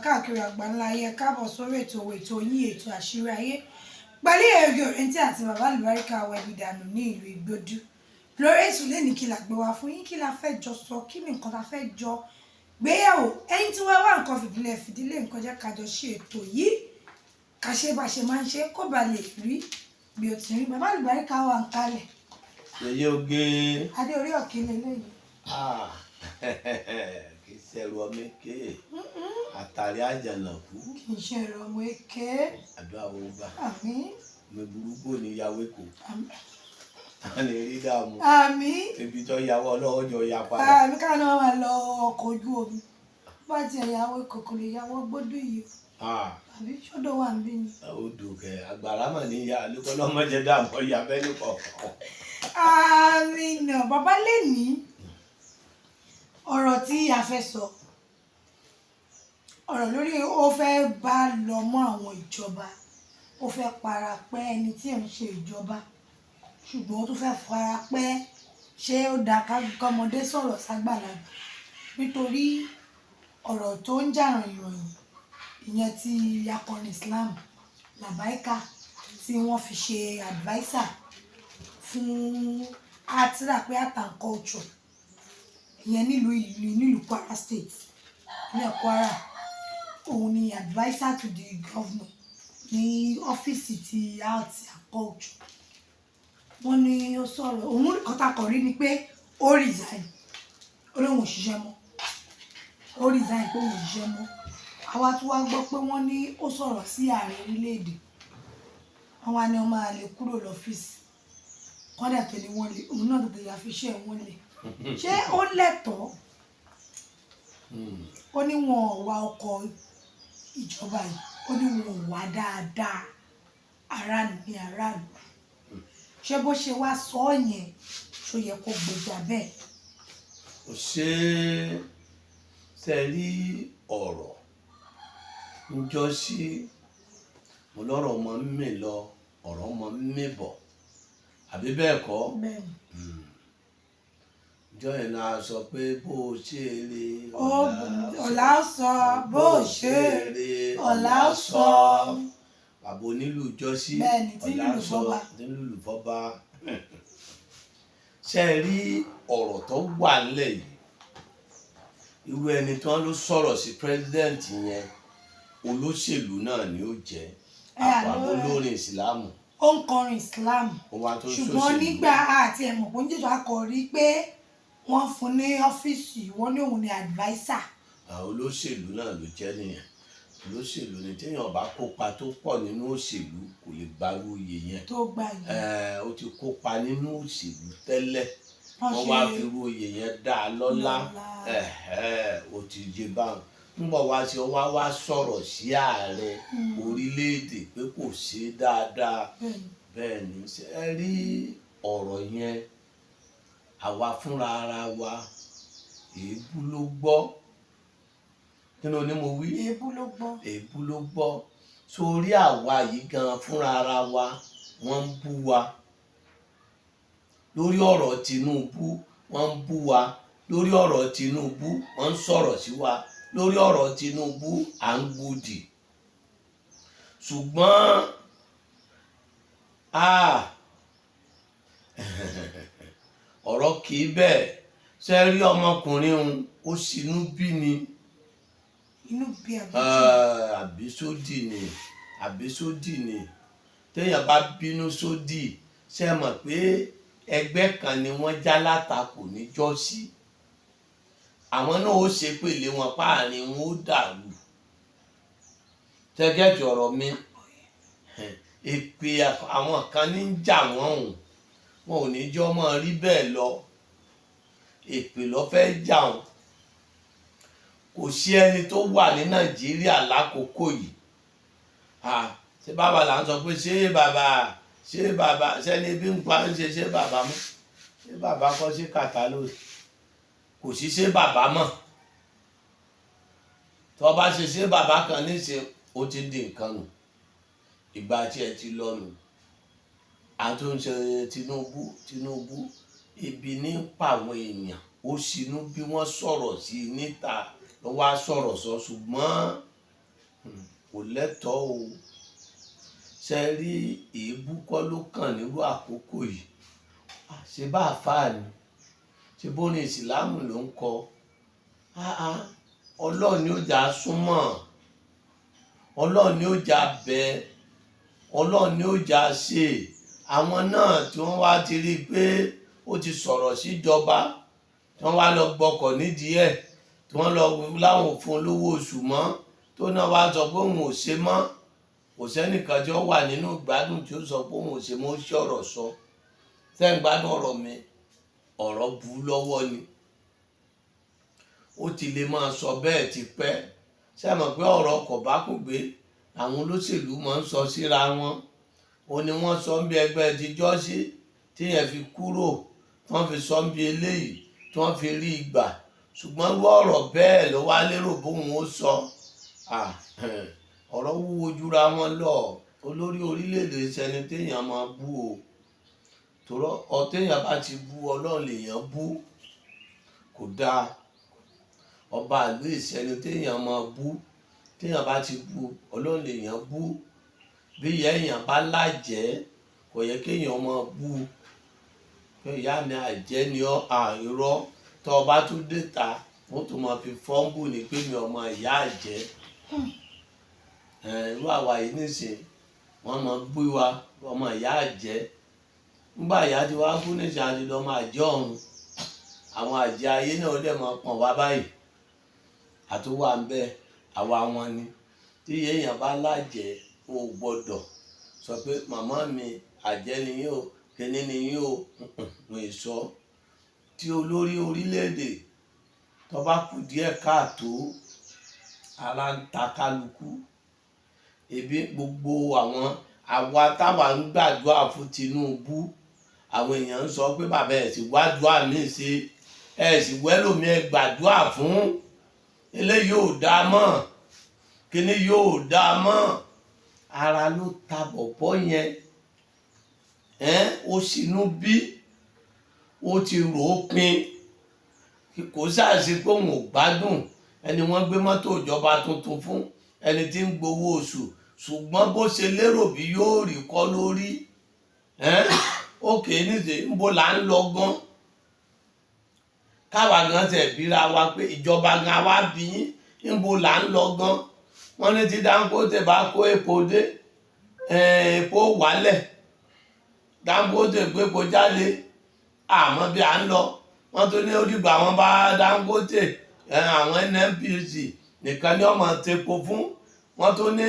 káàkiri àgbáńlá ayé káàbọ̀ sórí ètò yín ètò àṣírí ayé pẹ̀lú èrè òrèǹtì àti bàbá àlùbáríkà wẹ̀bí dànù ní ìlú Ìgbòdú lórí ètò lẹ́ni kí la gbé wá fún yín kí la fẹ́ jọ sọ kí ni nǹkan ta fẹ́ jọ gbéyàwó ẹ̀yin tí wọ́n wá nǹkan fìdílé nǹkan jẹ́ ká jọ ṣe ètò yìí ká ṣe bá ṣe máa ń ṣe kó ba lè rí bí o ti rí bàbá àlùbáríkà wà ń kalẹ̀. Yeye oge. Adé orí ọ̀kín lélẹ́yìn. Kì í ṣẹ̀rù ọmọ èké àtàrí àjànàkú. Kì í ṣe ẹ̀rọ ọmọ èké. Àdúrà wo gbà. Àmín. Mi burúkú ní yàwó èkó. Àmín. A lè rí dààmú. Àmín. Ibi tó yàwó ọlọ́wọ́ jọ ya padà. Àmín ká náà wà lọ ọkọ̀ ojú omi. Bá ti ẹ̀yàwó kòkò lè yàwó gbódú yìí. Àbí ṣọ́dọ̀ wà ń bí ni. Odò kẹ àgbàrá mà ní ìyá àlùkò lọ́mọdé dààmú ọ̀yà bẹ́ẹ̀ ní kọ̀ọ̀kan. Àmín náà bàbá lè ní ọ̀rọ̀ tí a fẹ́ sọ. Ọ̀rọ̀ lórí ó fẹ́ bá lọ mọ́ àwọn ìjọba. Ó fẹ́ parapẹ́ ẹni tí ò ń ṣe ìjọba. Ṣùgbọ́n ó tún fẹ́ farapẹ́ ṣé ó dáa ká ọmọdé sọ̀rọ̀ ságbàlagbà. Nítorí ọ̀rọ̀ tó ń jà ròyìn ìyẹn ti akọrin Islam Làbáíkà tí wọ́n fi ṣe adviser fún Art and Culture ìyẹn nílùú Kwara State ní Kwara òun ni adviser to the governor ní ọ́fíìsì ti Art and Culture wọ́n ní ó sọ̀rọ̀ òun kọ́tàkọ̀ rí ni pé ó resign ó lóun ò ṣiṣẹ́ mọ́ ó resign pé òun ò ṣiṣẹ́ mọ́ àwa tí wàá gbọ́ pé wọ́n ní ó sọ̀rọ̀ sí ààrẹ orílẹ̀-èdè àwọn àni ọmọ àlè kúrò lọ́fíìsì kọ́dà tó ní wọ́n lè òun náà tètè yà fi ṣe wọ́n lè ṣé ó lẹ́tọ̀ọ́ ó ní wọn ò wá ọkọ̀ ìjọba yìí ó ní wọn ò wá dáadáa aráàlú ní aráàlú ṣé bó ṣe wá sọ ọ́ yẹn ṣó yẹ kó gbèjà bẹ́ẹ̀. Kò ṣe rí ọ̀rọ̀ njọ́ sí mo lọ́rọ̀ ọmọ mi lọ ọ̀rọ̀ ọmọ mi bọ̀ àbí bẹ́ẹ̀ kọ́ njọ́ yẹn náà sọ pé bó o ṣe rí ọ̀la sọ bó o ṣe rí ọ̀la sọ bàbá onílù jọ́sí ọ̀la sọ nílùú fọ́ba ṣe rí ọ̀rọ̀ tó wà nílẹ̀ yìí irú ẹni tí wọ́n ló sọ̀rọ̀ sí president yẹn olóṣèlú náà ni ó jẹ́ àpapọ̀ olórin ìsìlámù. Ó ń kọrin ìsìlámù ṣùgbọ́n nígbà àti ẹ̀mọ̀ kò ń jẹ́ àkọ́rí pé wọ́n fún ní ọ́fíìsì wọ́n ní òun ni adviser. Olóṣèlú náà ló jẹ́ nìyẹn olóṣèlú ni téèyàn bá kópa tó pọ̀ nínú òṣèlú kò lè gbarú oyè yẹn tó gbà yẹn. Ó ti kópa nínú òṣèlú tẹ́lẹ̀ wọ́n wá fi irú oyè yẹn dá a lọ́lá ó ti jẹ báwọn ńgbọ̀ wá sí ọ wá sọ̀rọ̀ sí ààrẹ orílẹ̀-èdè pé kò ṣe dáadáa bẹ́ẹ̀ ni ṣe rí ọ̀rọ̀ yẹn àwa fúnra ara wa èébú ló gbọ́ kí ló ní mo wí èébú ló gbọ́ sórí àwa yìí gan fúnra ara wa wọ́n ń bú wa lórí ọ̀rọ̀ Tinubu wọ́n ń bú wa lórí ọ̀rọ̀ Tinubu wọ́n ń sọ̀rọ̀ sí wa lórí ọ̀rọ̀ Tinubu à ń gbòdì ṣùgbọ́n ọ̀rọ̀ kì í bẹ́ẹ̀ ṣe rí ọmọkùnrin òun ó ṣinú bí ni àbísódì ni téèyàn bá bínú sódì ṣe mọ̀ pé ẹgbẹ́ kan ni wọ́n já látakò níjọ́sí àwọn náà ó ṣe pèlè wọn páàrin wọn ó dàrú tẹ́gẹ́tì ọ̀rọ̀ mi èpè àwọn kan ní ń jà wọ́n wọn ò ní jọ́ mọ́ rí bẹ́ẹ̀ lọ èpè ló fẹ́ jà wọ́n kò sí ẹni tó wà ní Nàìjíríà lákòókò yìí ṣé bàbá là ń sọ pé ṣé bàbá ṣẹ́ni bí ń pa ń ṣe bàbá mọ́ ṣé bàbá kọ́ sí kàtà lónìí kò sí ṣé bàbá mọ̀ tó bá ṣe bàbá kan níṣe ó ti di nǹkan nù ìgbà tí ẹ ti lọ́nu àtúnṣe Tinubu ibi ní pàwọn èèyàn ó ṣinú bí wọ́n sọ̀rọ̀ sí níta ló wá sọ̀rọ̀ sọ ṣùgbọ́n kò lẹ́tọ̀ọ́ o. Ṣe rí èébú kọ́ ló kàn nírú àkókò yìí. Ṣé bá àfáà ni, ṣe bó ní ìsìlámù ló ń kọ. Ọlọ́run ni ó jà súnmọ́, Ọlọ́run ni ó jà bẹ̀, Ọlọ́run ni ó jà ṣe. Àwọn náà tí wọ́n wá ti rí i pé ó ti sọ̀rọ̀ síjọba, tí wọ́n wá lọ gbọ́kọ̀ nídìí ẹ̀, tí wọ́n lọ láwọn fún olówó oṣù mọ́, tó náà wá sọ pé òun ò ṣe mọ́. Kò sẹ́nìkan tí ó wà nínú ìgbádùn tí ó sọ pé òun ò ṣe mọ́, ó ṣe ọ̀rọ̀ sọ. Ṣé ń gbádùn ọ̀rọ̀ mi? Ọ̀rọ̀ bu lọ́wọ́ ni. Ó ti lè máa sọ bẹ́ẹ̀ ti pẹ́. Ṣé mọ̀ pé ọ̀rọ̀ kòbákùngbé àwọn olóṣèlú máa ń sọ síra wọn. Ó ní wọ́n sọ ń bí ẹgbẹ́ ti jọ́sí tí yẹn fi kúrò, tí wọ́n fi sọ ń bí eléyìí, tí wọ́n fi rí ìgbà. Ṣùgbọ́n irú ọ̀rọ̀ bẹ́ẹ̀ ló wá lérò bóun ó sọ. Ọ̀rọ̀ wúwo jura wọn lọ. Olórí orílẹ̀-èdè sẹni téèyàn máa bú o. Tòrọ téèyàn bá ti bú Ọlọ́run lèèyàn bú. Kò dáa. Ọba ìlú ìsẹni téèyàn máa bú. Téèyàn bá ti bú Ọlọ́run lèèyàn bú. Bí ìyá èèyàn bá lájẹ́, kò yẹ kéèyàn máa bú. Pé ìyá mi àjẹ́ ni ọ́, irọ́. Tó o bá tún dé ta, wọ́n tún máa fi fọ́ńbù ní pé mi ọmọ ìyá àjẹ́. Irú àwa yìí nísìn, wọ́n máa gbé wa ọmọ ìyá àjẹ́. Nígbà ìyá tí wàá kú nísìn àti lọ́mọ àjẹ́ ọ̀run. Àwọn àjẹ́ ayé náà dẹ̀ máa pọ̀n wá báyìí. Àtúwà ń bẹ àwa wọn ni. Tí ìyá èèyàn bá lájẹ́, wọn ò gbọdọ̀ sọ pé màmá mi àjẹ́ ni yín o, kíní ni yín o. Wọn ì sọ. Tí olórí orílẹ̀-èdè tó bá kù díẹ̀ káàtó, ara ń ta kálukú. Ebi gbogbo àwa táwa ń gbàdúrà fún Tinubu, àwọn èèyàn ń sọ pé bàbá ẹ̀ sì wádùá mi ṣe, ẹ̀ sì wẹ́lòmí ẹ̀ gbàdúrà fún. Eléyìí ò dáa mọ́, kíní yóò dáa mọ́. Ara ló ta bọ̀bọ́ yẹn. Ó ṣinú bí, ó ti rò ó pin. Kò sáàsì pé òun ò gbádùn ẹni wọ́n gbé mọ́tò ìjọba tuntun fún, ẹni tí ń gbowó oṣù. Ṣùgbọ́n bó ṣe lérò bí yóò rí kọ́ lórí. Ókè níṣẹ́ níbo là ń lọ gan. Káwa gan tẹ̀ bíra wa pé ìjọba gan wá bí yín, níbo là ń lọ gan. Wọ́n ní tí Dangote bá kó epo dé, epo wálẹ̀. Dangote gbépo jáde, àmọ́ bí à ń lọ. Wọ́n tó ní ó dìgbà wọn bá Dangote, àwọn NNPC nìkan ni wọ́n máa tepo fún. Wọ́n tó ní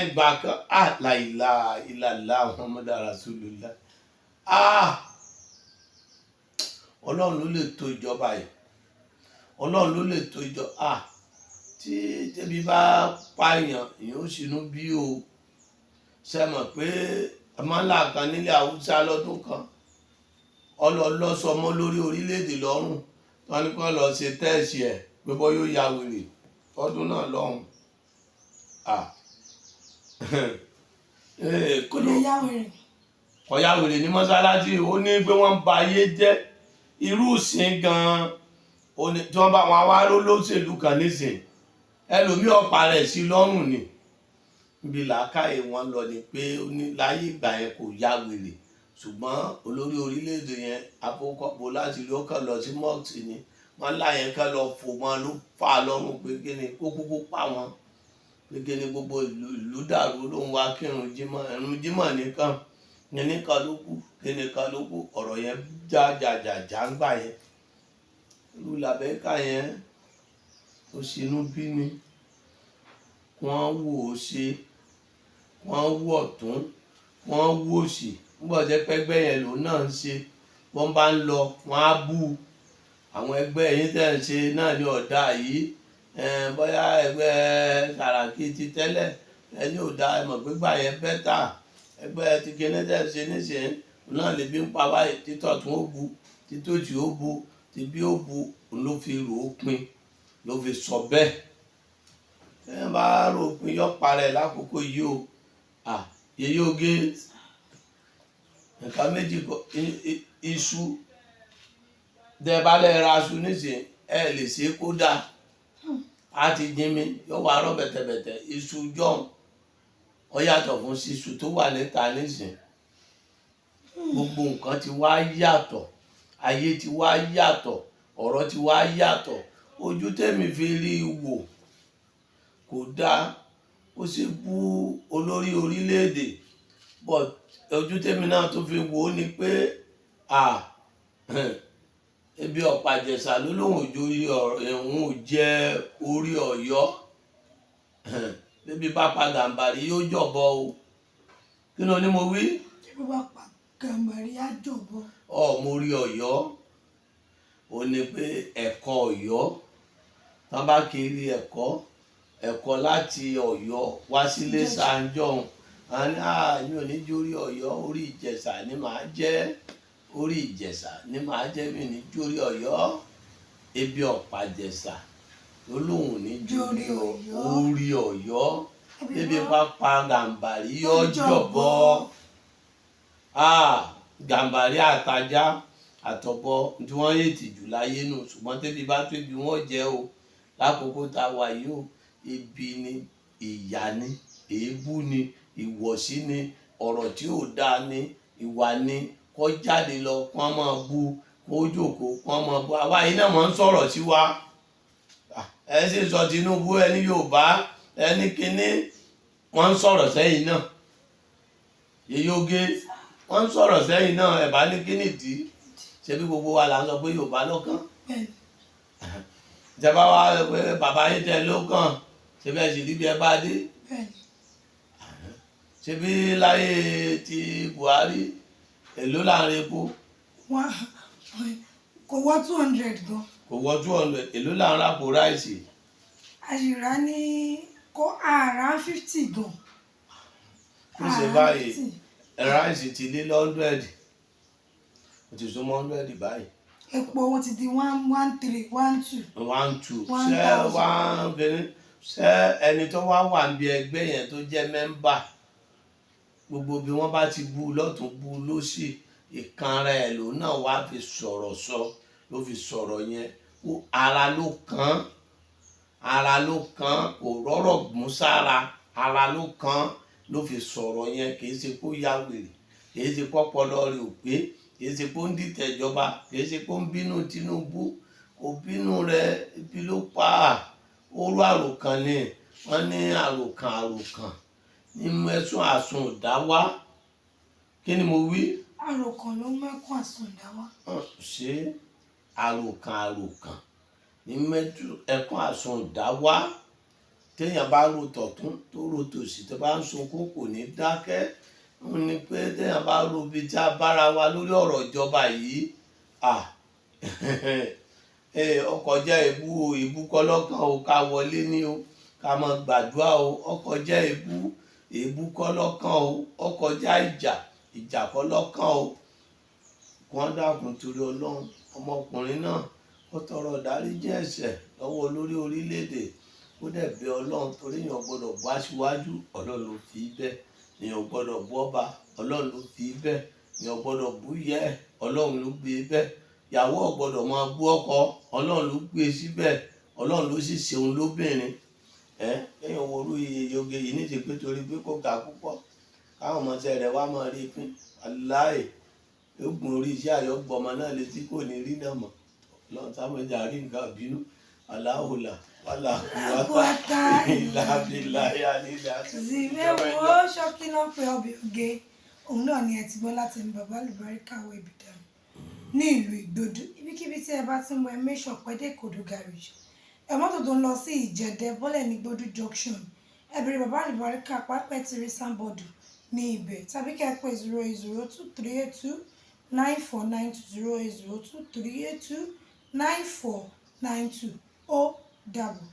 ìgbà kan, láìlà ìlàlá Muhammadu Rasulullah. Ọlọ́run ló lè tó ìjọba yìí. Ọlọ́run ló lè tó ìjọba. Tí tẹ́bí bá pààyàn, èèyàn ó ṣinú bí o. Ṣé mọ̀ pé ọmọlá kan nílẹ̀ Haúsá lọ́dún kan, ọlọ́sọmọ lórí orílẹ̀-èdè lọ́rùn. Wọ́n ní kó lọ ṣe tẹ́ẹ̀sì ẹ̀ pé bọ́ yóò ya wèrè ọdún náà lọ́hùn. Kò lè yá wèrè. Kò ya wèrè ní mọ́sálásí. Ó ní pé wọ́n ń ba ayé jẹ́. Irú ìsìn gan-an, tí wọ́n bá wọn wá lólóṣèlú kan nísìn, ẹlòmíì ọ̀pá rẹ̀ sí lọ́rùn ni. Ibi làákàyè wọn lọ ni pé láyé ìgbà yẹn kò ya wèrè. Ṣùgbọ́n olórí orílẹ̀-èdè yẹn afọwọ́kọ́pọ̀ láti rí ọkàn lọ sí mọ́ọ̀sì ni. Wọ́n láyẹn ká lọ fò wọn ló fà lọ́rùn pé kí ni kó kúkú pa wọn. Pé kí ni gbogbo ìlú dàrú ló ń wá kírun jímọ̀. Ẹ̀rùn jímọ̀ nìkan. Kíní kan ló kù, kíní kan ló kù. Ọ̀rọ̀ yẹn já ń gbà yẹn. Irú làbẹ́ká yẹn ó ṣinú bí ni. Wọ́n wò ó ṣe, wọ́n wò ọ̀tún, wọ́n wò òsì. Nígbà jẹ́ pé ẹgbẹ́ yẹn ló náà ń ṣe, wọ́n bá ń lọ wọ́n á bú. Àwọn ẹgbẹ́ yìí tẹ̀ ń ṣe náà ní ọ̀dà yìí. Bóyá ẹgbẹ́ Sàràkí ti tẹ́lẹ̀ ẹni ò dá ẹmọ̀ pé gbà yẹn bẹ́tà. Ẹgbẹ́ ti kíní tẹ̀ ń ṣe níṣẹ́ náà lè bí ń pa báyìí. Títọ̀ tún ó bu, títòjì ó bu, ti bí ó bu, ló fi rò ó pin, ló fi sọ bẹ́ẹ̀. Ẹ bá rò ó pin yọ parẹ́ lákòókò yìí o. Yèyé oge. Nǹkan méjì kọ iṣu. Dẹ́ bá lẹ́ ra iṣu nísìn, ẹ lè ṣe kó dáa. á ti jinmi yóò wá rọ̀ bẹ̀tẹ̀bẹ̀tẹ̀. Iṣu jọ̀hún ó yàtọ̀ fún iṣu tó wà níta nísìn. Gbogbo nǹkan ti wá yàtọ̀, ayé ti wá yàtọ̀, ọ̀rọ̀ ti wá yàtọ̀. Ojú tèmi fi rí i wò kò dáa. Ó ṣe bú olórí orílẹ̀-èdè, but ojú tèmi náà tó fi wò ó ni pé ebi ọ̀pá Ìjẹ̀ṣà ló lóun ò jẹ orí Ọ̀yọ́. Bébí bá pa Gàmbàrí yóò jọ̀bọ o. Kí ló ní mo wí? Bí bá pa Gàmbàrí á jọ̀bọ. Mo rí Ọ̀yọ́ ó ní pé ẹ̀kọ́ Ọ̀yọ́ tán bá kiri ẹ̀kọ́ láti Ọ̀yọ́ wá sílé sanjọ́hún mi ò ní jórí Ọ̀yọ́, orí Ìjẹ̀ṣà ni màá jẹ́, orí Ìjẹ̀ṣà ni màá jẹ́, mi ní jórí Ọ̀yọ́. Ebi ọ̀pá Ìjẹ̀ṣà ló lóun ní jórí orí Ọ̀yọ́. Bébí bá pa Gàmbàrí yóò jọ̀bọ. Gàmbàrí àtajá àtọ̀bọ tí wọ́n yètì jù láyé nù, ṣùgbọ́n tẹ́bí bá tó ibi wọ́n jẹ́ o. Lákòókò tá a wà yìí o, ibi ni, ìyà ni, èébú ni, ìwọ̀sí ni, ọ̀rọ̀ tí ò dáa ni, ìwà ni. Kó jáde lọ kó máa bú, kó jókòó kó máa bú. Àwa yìí náà wọ́n ń sọ̀rọ̀ sí wa. Ẹ sì sọ Tinubu ẹni Yorùbá ẹni kíní, wọ́n ń sọ̀rọ̀ sẹ́yìn náà. Yèyé Oge wọ́n ń sọ̀rọ̀ sẹ́yìn náà. Ẹ bá ní kí nìdí? Ṣebí gbogbo wa là ń sọ pé Yorùbá lọ́kàn. Ìjọba wa pé bàbá yín tẹ ló kàn, ṣebí ẹ sì rí bí ẹ bá dé. Ṣebí láyé ti Buhari èló là ń repo? Kò wọ́ 200 gan. Kò wọ́ 200. Èló là ń rápò ráìsì? Àṣìrá ní kó àrà 50 gan. Kí ṣe báyìí ráìsì ti lé 100, ó ti súnmọ́ 100 báyìí. Epo wọn ti di 113, 12. 12. Ṣé ẹni tó wà níbi ẹgbẹ́ yẹn tó jẹ́ mẹ́mbà, gbogbo bí wọ́n bá ti bú lọ́tún bú lósì, ìkanra ẹ̀ ló náà wá fi sọ̀rọ̀ sọ, ló fi sọ̀rọ̀ yẹn. Ara ló kàn, kò rọ́rọ̀ mú sára, ara ló kàn ló fi sọ̀rọ̀ yẹn. Kì í ṣe kó ya wèrè, kì í ṣe kó ọpọlọ rẹ̀ ò pé, kì í ṣe kó ń dìtẹ̀ ìjọba, kì í ṣe kó ń bínú Tinubu. Kò bínú rẹ̀, ibi ló pa á. Orú àròkàn ni, wọ́n ní àròkàn ní mẹ́sùn àsun ìdáwà. Kí ni mo wí? Àròkàn ló mẹ́kún àsun ìdáwà. Ṣé àròkàn ní mẹ́sùn ẹkún àsun ìdáwà? Téèyàn bá ro tọ̀tún tó ro tòsì tó bá ń sunkún kò ní dákẹ́. Ó ní pé téèyàn bá ro ibi tí a bára wa lórí ọ̀rọ̀ ìjọba yìí, ọkọ̀ jẹ́ èébú kọ́ lọ́kàn o, ká wọlé ní o, ká mọ gbàdúrà o. Ọkọ̀ jẹ́ èébú kọ́ lọ́kàn o. Ọkọ̀ jẹ́ ìjà kọ́ lọ́kàn o. Wọ́n dákun torí Ọlọ́run, ọmọkùnrin náà ó tọrọ ìdáríjì ẹ̀ṣẹ̀ lọ́wọ́ olórí orílẹ̀-èdè. Ó dẹ̀ bẹ Ọlọ́run torí èèyàn gbọ́dọ̀ bú aṣíwájú, Ọlọ́run ló fi bẹ́ẹ̀. Èèyàn gbọ́dọ̀ bú ọba, Ọlọ́run ló fi bẹ́ẹ̀. Èèyàn gbọ́dọ̀ bú ìyá, Ọlọ́run ló gbé bẹ́ẹ̀. Ìyàwó ò gbọ́dọ̀ máa bú ọkọ, Ọlọ́run ló gbé síbẹ̀. Ọlọ́run ló sì ṣeun lóbìnrin. Kéèyàn wo orú Yèyé Oge yìí ní ti pé torí pé kò ga púpọ̀, káwọn ọmọọṣẹ́ rẹ̀ wá máa rí i pín. Aláì yóò gun orí iṣẹ́ àyọ̀gbọ̀mọ náà létí kò ní rí náà mọ̀. Ọlọ́run sábẹ́jà rí nǹkan bínú. Aláhùlà wàlà kùwàtà ìlàbíláyà nílẹ̀ àti Zìmẹ́wò ṣọ́kí náà pé ọbẹ̀ Oge. Òun náà ni ẹ ti gbọ́ láti ẹnu bàbá àlùbáríkà wọ ibi dànù ní ìlú Ìgbòdú. Ibikíbi tí ẹ bá ti ń wọ ẹmẹ́ṣọ̀ pẹ́dé Ìkòdó garage. Mọ́tò tó ń lọ sí Ìjẹ̀dẹ̀ bọ́lẹ̀ ní Ìgbòdú junction. Ẹ bèrè bàbá àlùbáríkà pápẹ́ ti rí sáńbọ̀dù ní ibẹ̀, tàbí kẹ́ ẹ pé 08023829492 08023829492. Ó dàbọ̀.